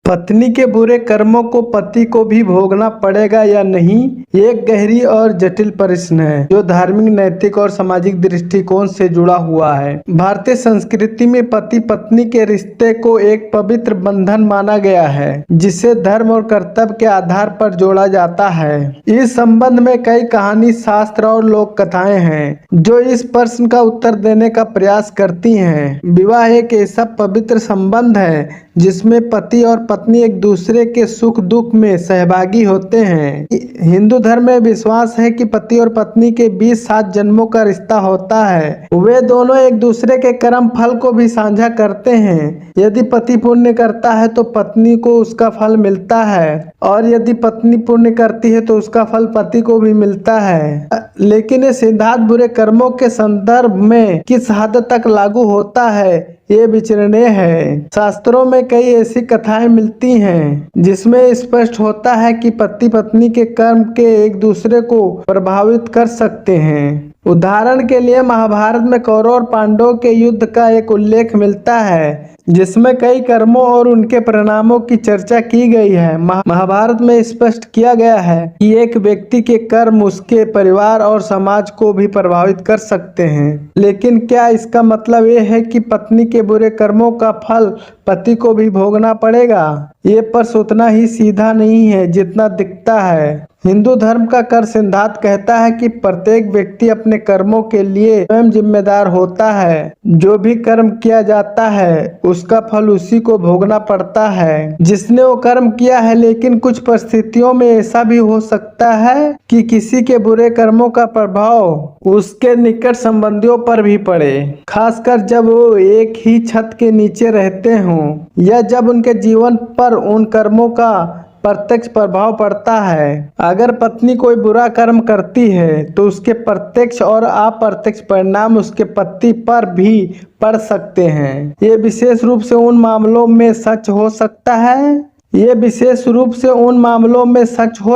पत्नी के बुरे कर्मों को पति को भी भोगना पड़ेगा या नहीं, एक गहरी और जटिल प्रश्न है जो धार्मिक, नैतिक और सामाजिक दृष्टिकोण से जुड़ा हुआ है। भारतीय संस्कृति में पति पत्नी के रिश्ते को एक पवित्र बंधन माना गया है जिसे धर्म और कर्तव्य के आधार पर जोड़ा जाता है। इस संबंध में कई कहानी, शास्त्र और लोक कथाएं हैं जो इस प्रश्न का उत्तर देने का प्रयास करती हैं। विवाह एक ऐसा पवित्र संबंध है जिसमें पति और पत्नी एक दूसरे के सुख दुख में सहभागी होते हैं। हिंदू धर्म में विश्वास है कि पति और पत्नी के बीच 7 जन्मों का रिश्ता होता है। वे दोनों एक दूसरे के कर्म फल को भी साझा करते हैं। यदि पति पुण्य करता है तो पत्नी को उसका फल मिलता है और यदि पत्नी पुण्य करती है तो उसका फल पति को भी मिलता है। लेकिन ये सिद्धांत बुरे कर्मों के संदर्भ में किस हद तक लागू होता है ये विचारणीय है। शास्त्रों में कई ऐसी कथाएं मिलती हैं जिसमें स्पष्ट होता है कि पति पत्नी के कर्म के एक दूसरे को प्रभावित कर सकते हैं। उदाहरण के लिए महाभारत में कौरव और पांडवों के युद्ध का एक उल्लेख मिलता है जिसमें कई कर्मों और उनके परिणामों की चर्चा की गई है। महाभारत में स्पष्ट किया गया है कि एक व्यक्ति के कर्म उसके परिवार और समाज को भी प्रभावित कर सकते हैं। लेकिन क्या इसका मतलब ये है कि पत्नी के बुरे कर्मों का फल पति को भी भोगना पड़ेगा? ये प्रश्न उतना ही सीधा नहीं है जितना दिखता है। हिंदू धर्म का कर्म सिद्धांत कहता है कि प्रत्येक व्यक्ति अपने कर्मों के लिए स्वयं जिम्मेदार होता है। जो भी कर्म किया जाता है उसका फल उसी को भोगना पड़ता है जिसने वो कर्म किया है। लेकिन कुछ परिस्थितियों में ऐसा भी हो सकता है कि किसी के बुरे कर्मों का प्रभाव उसके निकट संबंधियों पर भी पड़े, खासकर जब वो एक ही छत के नीचे रहते हों या जब उनके जीवन पर उन कर्मों का प्रत्यक्ष प्रभाव पड़ता है। अगर पत्नी कोई बुरा कर्म करती है तो उसके प्रत्यक्ष और अप्रत्यक्ष परिणाम उसके पति पर भी पड़ सकते हैं। ये विशेष रूप से उन मामलों में सच हो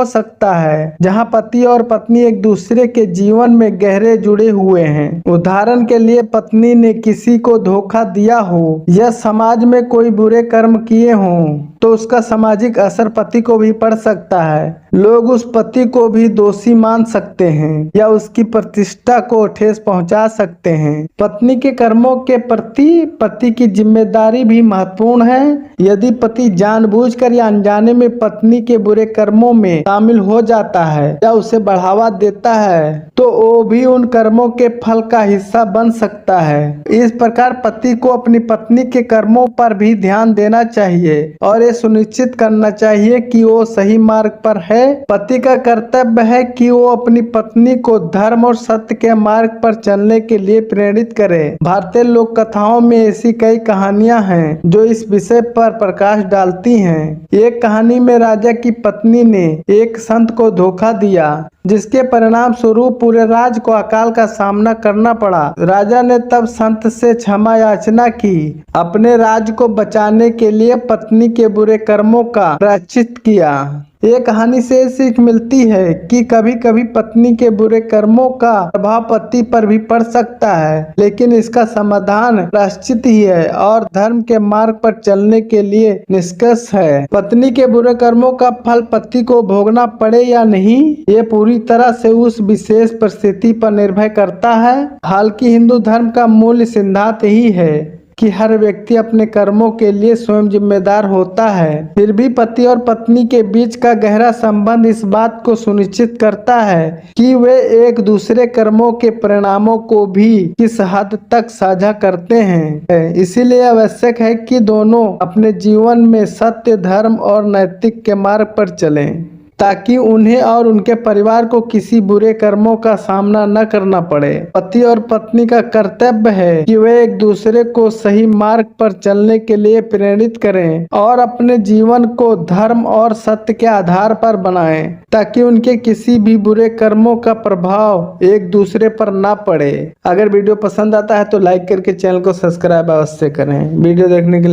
सकता है जहां पति और पत्नी एक दूसरे के जीवन में गहरे जुड़े हुए हैं। उदाहरण के लिए पत्नी ने किसी को धोखा दिया हो या समाज में कोई बुरे कर्म किए हों तो उसका सामाजिक असर पति को भी पड़ सकता है। लोग उस पति को भी दोषी मान सकते हैं या उसकी प्रतिष्ठा को ठेस पहुंचा सकते हैं। पत्नी के कर्मों के प्रति पति की जिम्मेदारी भी महत्वपूर्ण है। यदि पति जानबूझकर या अनजाने में पत्नी के बुरे कर्मों में शामिल हो जाता है या उसे बढ़ावा देता है तो वो भी उन कर्मों के फल का हिस्सा बन सकता है। इस प्रकार पति को अपनी पत्नी के कर्मों पर भी ध्यान देना चाहिए और ये सुनिश्चित करना चाहिए कि वो सही मार्ग पर है। पति का कर्तव्य है कि वो अपनी पत्नी को धर्म और सत्य के मार्ग पर चलने के लिए प्रेरित करे। भारतीय लोक कथाओं में ऐसी कई कहानियां हैं जो इस विषय पर प्रकाश डालती हैं। एक कहानी में राजा की पत्नी ने एक संत को धोखा दिया जिसके परिणाम स्वरूप पूरे राज्य को अकाल का सामना करना पड़ा। राजा ने तब संत से क्षमा याचना की। अपने राज्य को बचाने के लिए पत्नी के बुरे कर्मों का प्रायश्चित किया। ये कहानी से सीख मिलती है कि कभी कभी पत्नी के बुरे कर्मों का प्रभाव पति पर भी पड़ सकता है, लेकिन इसका समाधान प्रायश्चित ही है और धर्म के मार्ग पर चलने के लिए निष्कर्ष है। पत्नी के बुरे कर्मों का फल पति को भोगना पड़े या नहीं, ये पूरी तरह से उस विशेष परिस्थिति पर निर्भर करता है। हालांकि हिंदू धर्म का मूल सिद्धांत यही है कि हर व्यक्ति अपने कर्मों के लिए स्वयं जिम्मेदार होता है। फिर भी पति और पत्नी के बीच का गहरा संबंध इस बात को सुनिश्चित करता है कि वे एक दूसरे कर्मों के परिणामों को भी किस हद तक साझा करते हैं। इसीलिए आवश्यक है कि दोनों अपने जीवन में सत्य, धर्म और नैतिक के मार्ग पर चलें ताकि उन्हें और उनके परिवार को किसी बुरे कर्मों का सामना न करना पड़े। पति और पत्नी का कर्तव्य है कि वे एक दूसरे को सही मार्ग पर चलने के लिए प्रेरित करें और अपने जीवन को धर्म और सत्य के आधार पर बनाएं ताकि उनके किसी भी बुरे कर्मों का प्रभाव एक दूसरे पर ना पड़े। अगर वीडियो पसंद आता है तो लाइक करके चैनल को सब्सक्राइब अवश्य करें। वीडियो देखने के लिए